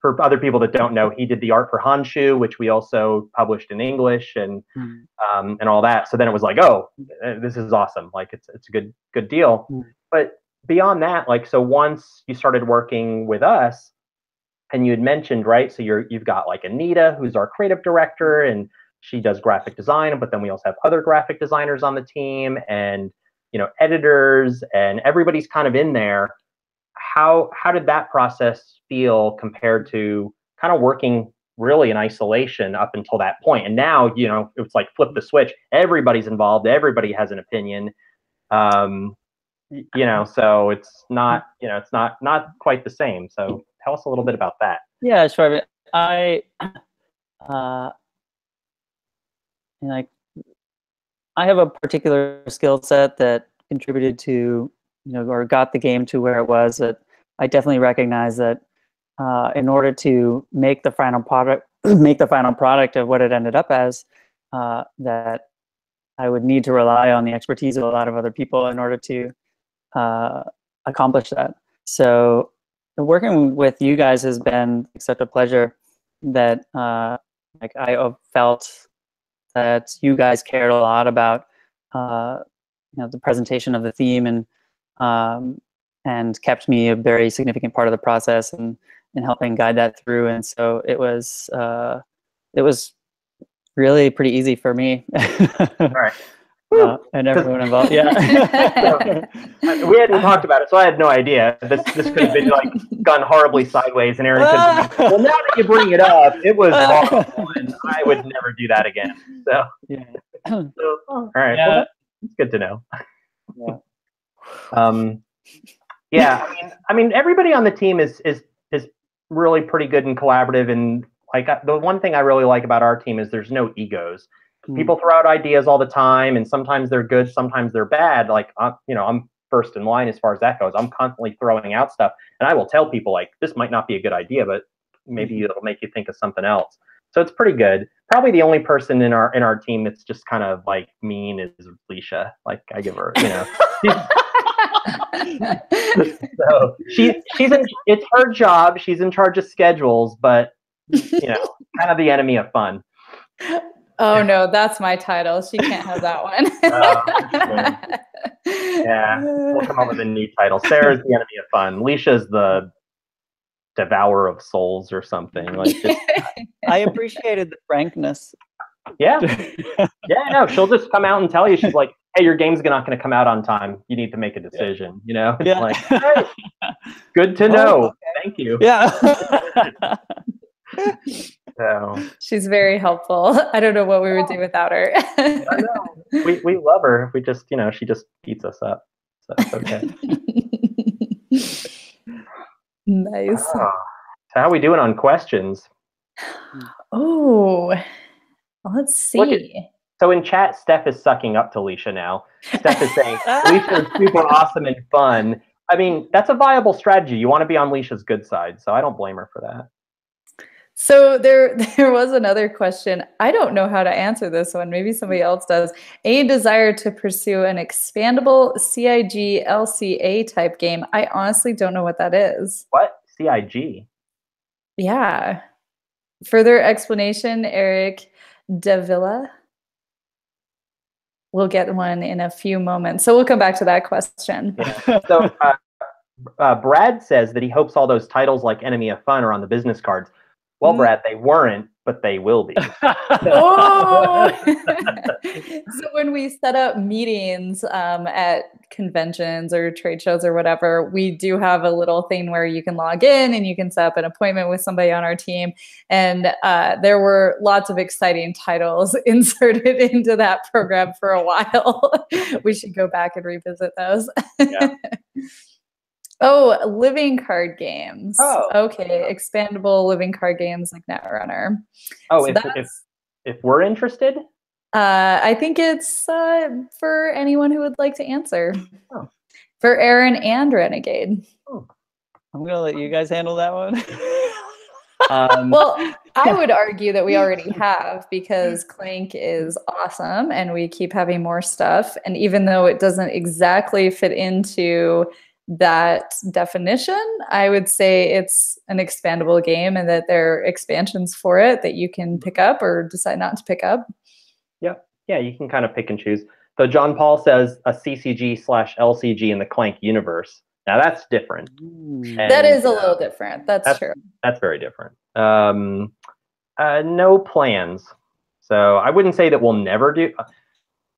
for other people that don't know, he did the art for Honshu, which we also published in English, and all that. So then it was like, oh, this is awesome. Like, it's a good deal. But beyond that, like, so once you started working with us, and you had mentioned, right, so you've got like Anita, who's our creative director, and she does graphic design, but then we also have other graphic designers on the team, and editors, and everybody's kind of in there. How did that process feel compared to kind of working really in isolation up until that point? And now, it's like flip the switch. Everybody's involved. Everybody has an opinion. So it's not, it's not quite the same. So tell us a little bit about that. Yeah, sure. I have a particular skill set that contributed to, or got the game to where it was. That I definitely recognize that in order to make the final product, of what it ended up as, that I would need to rely on the expertise of a lot of other people in order to accomplish that. So working with you guys has been such a pleasure that I felt that you guys cared a lot about the presentation of the theme, and kept me a very significant part of the process and helping guide that through. And so it was really pretty easy for me. All right. And everyone involved. Yeah. So, we hadn't talked about it, so I had no idea. This could have been like gone horribly sideways. And Aaron said, well, now that you bring it up, it was horrible, and I would never do that again. So, yeah. All right. Yeah. Well, that's good to know. Yeah. I mean, everybody on the team is really pretty good and collaborative. And like, the one thing I really like about our team is there's no egos. People throw out ideas all the time, and sometimes they're good, sometimes they're bad. Like, I'm first in line as far as that goes. I'm constantly throwing out stuff, and I will tell people, like, this might not be a good idea, but maybe it'll make you think of something else. So it's pretty good. Probably the only person in our team that's just kind of like mean is Leisha. Like, I give her, so it's her job. She's in charge of schedules, but kind of the enemy of fun. Oh no, that's my title. She can't have that one. Yeah, we'll come up with a new title. Sarah's the enemy of fun. Leisha's the devourer of souls or something. Like, I appreciated the frankness. Yeah. No, she'll just come out and tell you. She's like, hey, your game's not going to come out on time. You need to make a decision. It's like, hey, good to know. Okay. Thank you. Yeah. So she's very helpful. I don't know what we would do without her. I know. We love her. We just, she just beats us up. So it's okay. Nice. So how are we doing on questions? Oh, let's see. So in chat, Steph is sucking up to Leisha now. Steph is saying, Leisha is super awesome and fun. I mean, that's a viable strategy. You want to be on Leisha's good side, so I don't blame her for that. So there was another question. I don't know how to answer this one. Maybe somebody else does. A desire to pursue an expandable CIG LCA type game. I honestly don't know what that is. What? CIG? Yeah. Further explanation, Eric Davila. We'll get one in a few moments. So we'll come back to that question. Yeah. So Brad says that he hopes all those titles like Enemy of Fun are on the business cards. Well, Brad, they weren't, but they will be. Oh! So when we set up meetings at conventions or trade shows or whatever, we do have a little thing where you can log in and you can set up an appointment with somebody on our team. And there were lots of exciting titles inserted into that program for a while. We should go back and revisit those. Yeah. Oh, living card games. Oh, okay. Yeah. Expandable living card games like Netrunner. Oh, so if we're interested? I think it's for anyone who would like to answer. Oh. For Aaron and Renegade. Oh. I'm going to let you guys handle that one. Well, I would argue that we already have, because Clank is awesome and we keep having more stuff. And even though it doesn't exactly fit into that definition, I would say it's an expandable game and that there are expansions for it that you can pick up or decide not to pick up. Yeah, you can kind of pick and choose. So John Paul says a CCG/LCG in the Clank universe. Now that's different. That is a little different. That's true. That's very different. No plans. So I wouldn't say that we'll never do.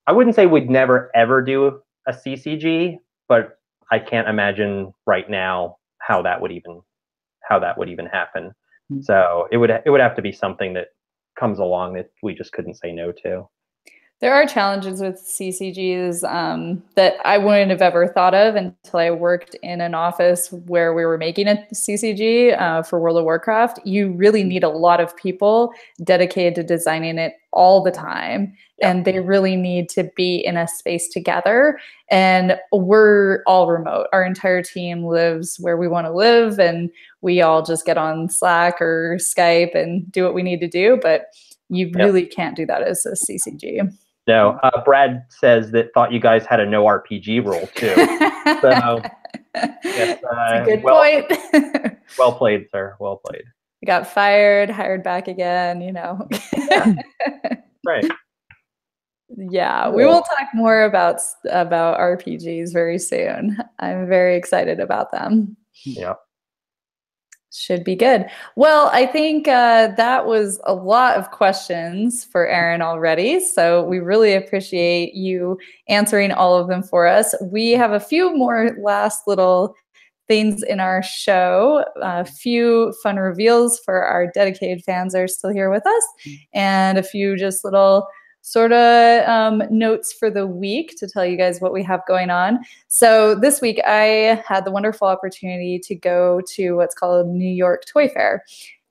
I wouldn't say we'd never ever do a CCG, but I can't imagine right now how that would even happen. So it would have to be something that comes along that we just couldn't say no to. There are challenges with CCGs that I wouldn't have ever thought of until I worked in an office where we were making a CCG for World of Warcraft. You really need a lot of people dedicated to designing it all the time. Yeah. And they really need to be in a space together. And we're all remote. Our entire team lives where we want to live, and we all just get on Slack or Skype and do what we need to do. But you really can't do that as a CCG. No, Brad says that thought you guys had a no RPG rule too. So yes, that's a good point. Well played, sir. Well played. You got fired, hired back again, you know. Yeah. Right. Yeah, we will talk more about RPGs very soon. I'm very excited about them. Yeah. Should be good. Well, I think that was a lot of questions for Aaron already. So we really appreciate you answering all of them for us. We have a few more last little things in our show. A few fun reveals for our dedicated fans that are still here with us, and a few just little sort of notes for the week to tell you guys what we have going on. So this week I had the wonderful opportunity to go to what's called New York Toy Fair.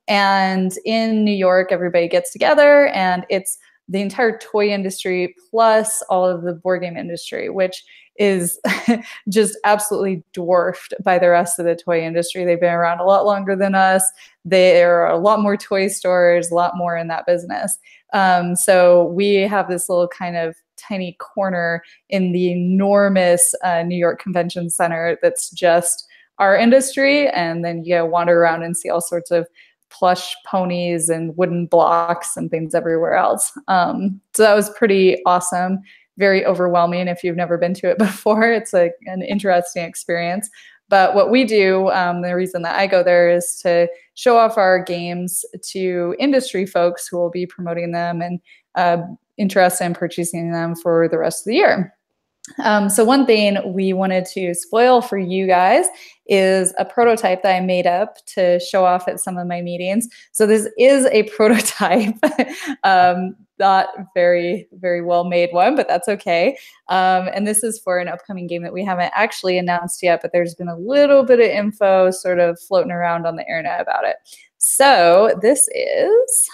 And in New York, everybody gets together, and it's the entire toy industry plus all of the board game industry, which is just absolutely dwarfed by the rest of the toy industry. They've been around a lot longer than us. There are a lot more toy stores, a lot more in that business. So we have this little kind of tiny corner in the enormous New York Convention Center that's just our industry. And then you wander around and see all sorts of plush ponies and wooden blocks and things everywhere else. So that was pretty awesome. Very overwhelming if you've never been to it before. It's an interesting experience. But what we do, the reason that I go there is to show off our games to industry folks who will be promoting them and interested in purchasing them for the rest of the year. So one thing we wanted to spoil for you guys is a prototype that I made up to show off at some of my meetings. So this is a prototype, not very, very well made one, but that's okay. And this is for an upcoming game that we haven't actually announced yet, but there's been a little bit of info sort of floating around on the internet about it. So this is,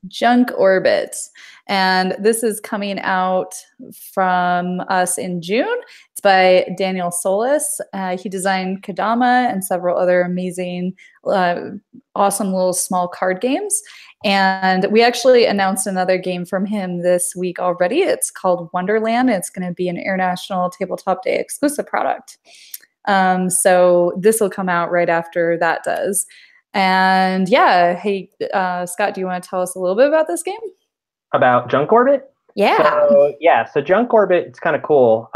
Junk Orbit. And this is coming out from us in June. It's by Daniel Solis. He designed Kodama and several other amazing, awesome little small card games. And we actually announced another game from him this week already. It's called Wonderland. It's going to be an International Tabletop Day exclusive product. So this will come out right after that does. And yeah, hey, Scott, do you want to tell us a little bit about this game? About Junk Orbit? Yeah. So Junk Orbit, it's kind of cool.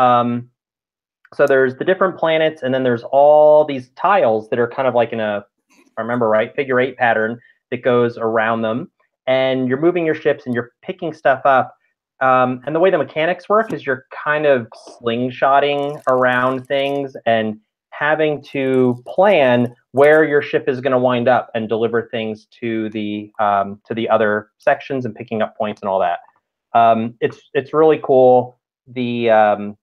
So there's the different planets, and then there's all these tiles that are kind of like in a, if I remember right, figure 8 pattern that goes around them. And you're moving your ships and you're picking stuff up. And the way the mechanics work is you're kind of slingshotting around things and having to plan where your ship is going to wind up and deliver things to the other sections and picking up points and all that. It's really cool. The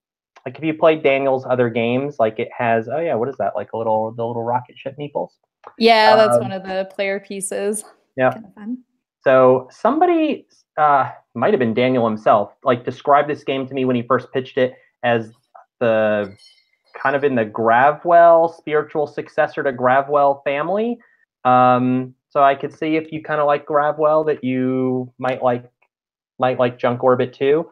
like if you played Daniel's other games, like it has, oh yeah, what is that? Like the little rocket ship meeples? Yeah, that's one of the player pieces. Yeah. Kind of fun. So somebody might have been Daniel himself, like described this game to me when he first pitched it as the kind of in the Gravwell, spiritual successor to Gravwell family. So I could see if you kind of like Gravwell that you might like Junk Orbit too.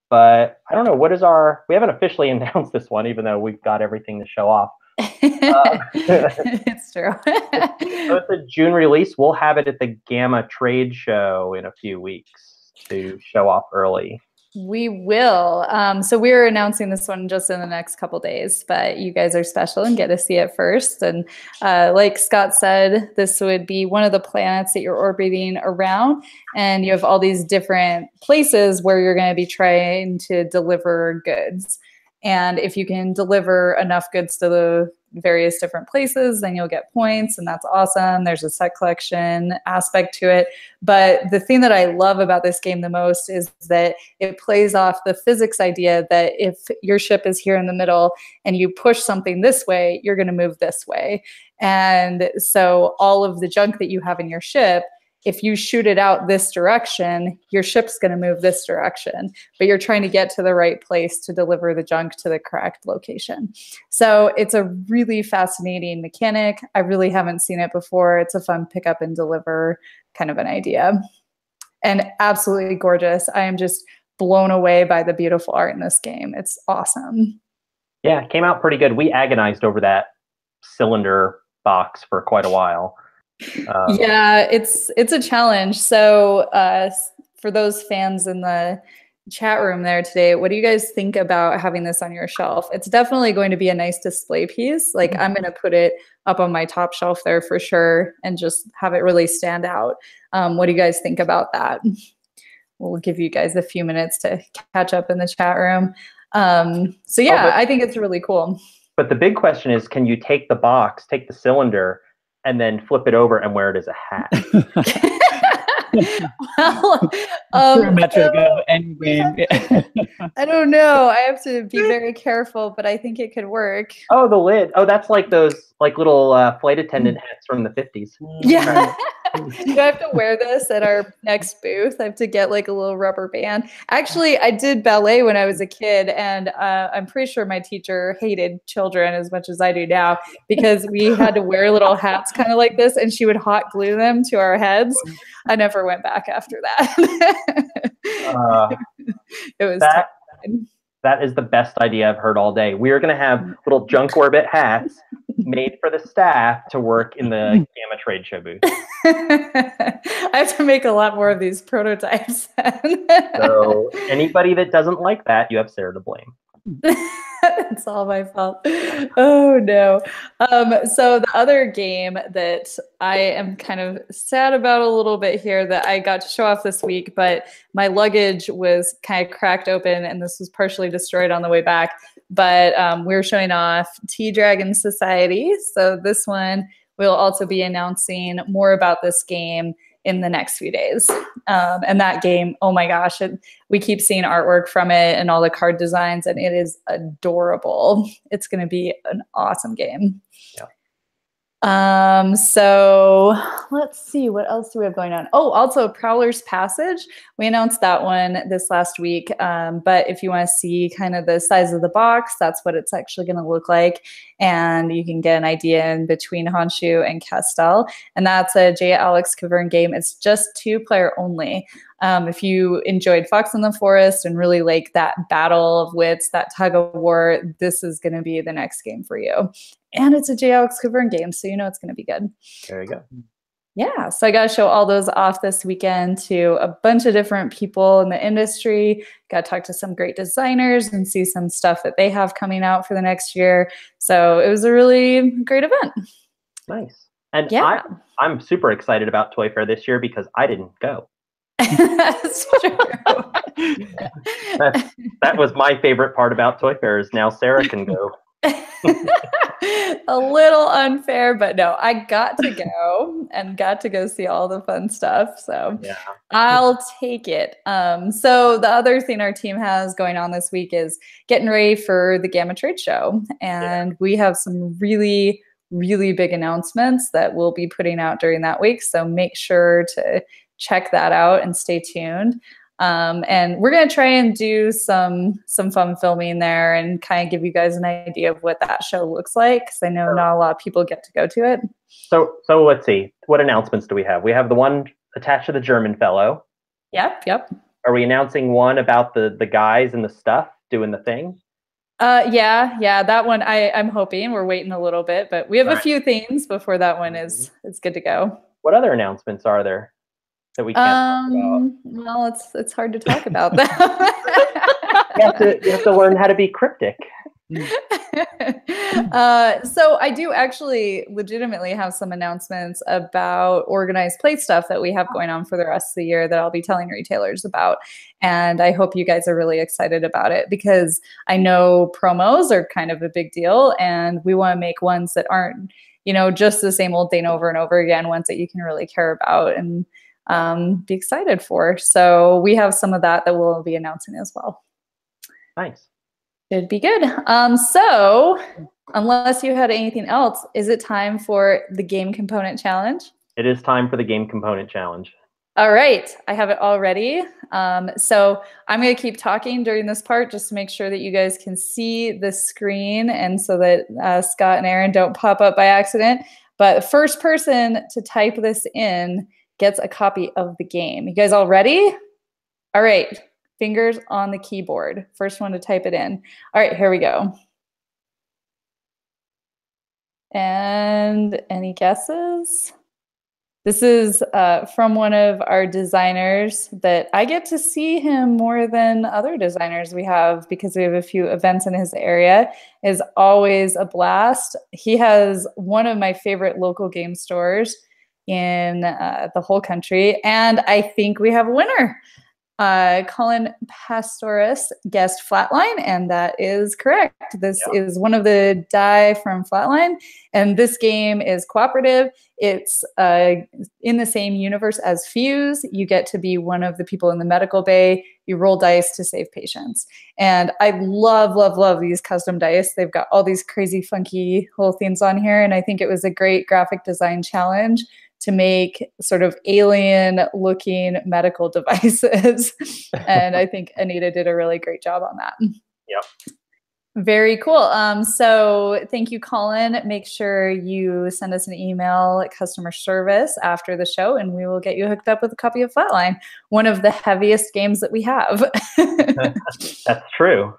But I don't know, we haven't officially announced this one, even though we've got everything to show off. It's true. So it's a June release. We'll have it at the GAMA trade show in a few weeks to show off early. We will. So we're announcing this one just in the next couple days, but you guys are special and get to see it first. And like Scott said, this would be one of the planets that you're orbiting around, and you have all these different places where you're going to be trying to deliver goods. And if you can deliver enough goods to the various different places, then you'll get points, and that's awesome. There's a set collection aspect to it. But the thing that I love about this game the most is that it plays off the physics idea that if your ship is here in the middle and you push something this way, you're going to move this way. And so all of the junk that you have in your ship, if you shoot it out this direction, your ship's going to move this direction, but you're trying to get to the right place to deliver the junk to the correct location. So it's a really fascinating mechanic. I really haven't seen it before. It's a fun pick up and deliver kind of an idea, and absolutely gorgeous. I am just blown away by the beautiful art in this game. It's awesome. Yeah, it came out pretty good. We agonized over that cylinder box for quite a while. Yeah, it's a challenge. So for those fans in the chat room there today, what do you guys think about having this on your shelf? It's definitely going to be a nice display piece. Like I'm going to put it up on my top shelf there for sure and just have it really stand out. What do you guys think about that? We'll give you guys a few minutes to catch up in the chat room. So yeah, I think it's really cool. But the big question is, can you take the box, take the cylinder, and then flip it over and wear it as a hat? Well, end game. I don't know. I have to be very careful, but I think it could work. Oh, the lid. Oh, that's like those little flight attendant hats from the 50s. Yeah. Do I have to wear this at our next booth? I have to get like a little rubber band. Actually, I did ballet when I was a kid, and I'm pretty sure my teacher hated children as much as I do now because we had to wear little hats kind of like this, and she would hot glue them to our heads. I never went back after that. It was that is the best idea I've heard all day. We are going to have little Junk Orbit hats made for the staff to work in the GAMA trade show booth. I have to make a lot more of these prototypes. So anybody that doesn't like that, you have Sarah to blame. It's all my fault. Oh no. So the other game that I am kind of sad about a little bit here that I got to show off this week, but my luggage was kind of cracked open and this was partially destroyed on the way back. But we're showing off T-Dragon Society. So this one, we'll also be announcing more about this game in the next few days. And that game, oh my gosh, we keep seeing artwork from it and all the card designs, and it is adorable. It's going to be an awesome game. Yeah. So let's see, what else do we have going on? Oh, also Prowlers Passage. We announced that one this last week. But if you want to see kind of the size of the box, that's what it's actually going to look like. And you can get an idea in between Honshu and Castell. And that's a J. Alex Cavern game. It's just 2-player only. If you enjoyed Fox in the Forest and really like that battle of wits, that tug of war, this is going to be the next game for you. And it's a J. Alex Cavern game, so you know it's going to be good. There you go. Yeah, so I got to show all those off this weekend to a bunch of different people in the industry. Got to talk to some great designers and see some stuff that they have coming out for the next year. So it was a really great event. Nice. And yeah. I'm super excited about Toy Fair this year because I didn't go. That's true. that was my favorite part about Toy Fair is now Sarah can go. A little unfair, but no, I got to go and got to go see all the fun stuff. So yeah. I'll take it. So the other thing our team has going on this week is getting ready for the GAMA trade show. And we have some really, really big announcements that we'll be putting out during that week. So make sure to check that out and stay tuned. And we're going to try and do some fun filming there and kind of give you guys an idea of what that show looks like, because I know not a lot of people get to go to it. So let's see. What announcements do we have? We have the one attached to the German fellow. Yep. Are we announcing one about the guys and the stuff doing the thing? Yeah, that one I'm hoping. We're waiting a little bit, but we have a few things before that one is good to go. What other announcements are there that we can't talk about? Well, it's hard to talk about them. you have to learn how to be cryptic. So I do actually legitimately have some announcements about organized play stuff that we have going on for the rest of the year that I'll be telling retailers about. And I hope you guys are really excited about it, because I know promos are kind of a big deal, and we want to make ones that aren't, just the same old thing over and over again, ones that you can really care about and be excited for. So we have some of that we'll be announcing as well. Nice. It'd be good. So unless you had anything else, is it time for the game component challenge? It is time for the game component challenge. All right. I have it all ready. So I'm going to keep talking during this part just to make sure that you guys can see the screen and so that Scott and Aaron don't pop up by accident. But the first person to type this in gets a copy of the game. You guys all ready? All right. Fingers on the keyboard. First one to type it in. All right, here we go. And any guesses? This is from one of our designers that I get to see him more than other designers we have because we have a few events in his area. It is always a blast. He has one of my favorite local game stores in the whole country, and I think we have a winner. Colin Pastoris guessed Flatline, and that is correct. This is one of the die from Flatline, and this game is cooperative. It's in the same universe as Fuse. You get to be one of the people in the medical bay. You roll dice to save patients. And I love, love, love these custom dice. They've got all these crazy, funky little things on here, and I think it was a great graphic design challenge to make sort of alien-looking medical devices. And I think Anita did a really great job on that. Yep. Very cool. So thank you, Colin. Make sure you send us an email at customer service after the show, and we will get you hooked up with a copy of Flatline, one of the heaviest games that we have. That's true.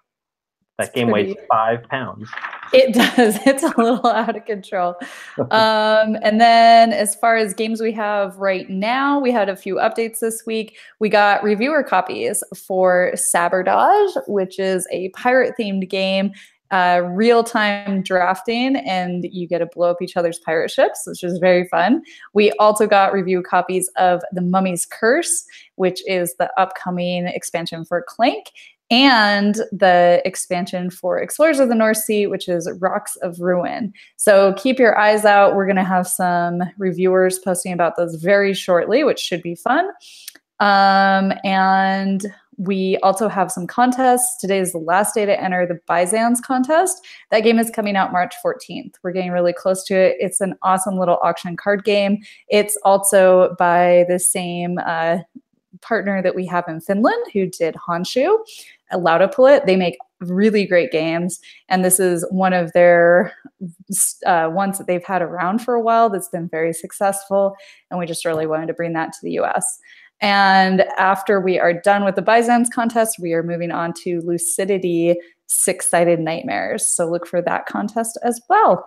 That game weighs 5 pounds. It does. It's a little out of control. And then as far as games we have right now, we had a few updates this week. We got reviewer copies for Sabotage, which is a pirate-themed game, real-time drafting, and you get to blow up each other's pirate ships, which is very fun. We also got review copies of The Mummy's Curse, which is the upcoming expansion for Clank, and the expansion for Explorers of the North Sea, which is Rocks of Ruin. So keep your eyes out. We're going to have some reviewers posting about those very shortly, which should be fun. And We also have some contests. Today is the last day to enter the Byzance contest. That game is coming out March 14th. We're getting really close to it. It's an awesome little auction card game. It's also by the same partner that we have in Finland who did Honshu, Lautapulit. They make really great games, and this is one of their ones that they've had around for a while that's been very successful, and we just really wanted to bring that to the US. And after we are done with the Byzance contest, we are moving on to Lucidity Six-Sided Nightmares. So look for that contest as well.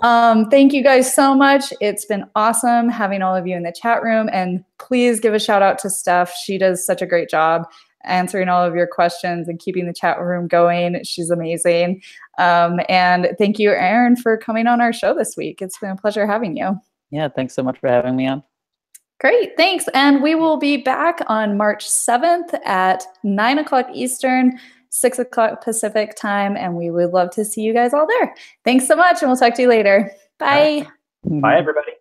Thank you guys so much. It's been awesome having all of you in the chat room. And please give a shout out to Steph. She does such a great job answering all of your questions and keeping the chat room going. She's amazing. And thank you, Aaron, for coming on our show this week. It's been a pleasure having you. Yeah, thanks so much for having me on. Great, thanks. And we will be back on March 7th at 9 o'clock Eastern, 6 o'clock Pacific time, and we would love to see you guys all there. Thanks so much, and we'll talk to you later. Bye. Bye, everybody.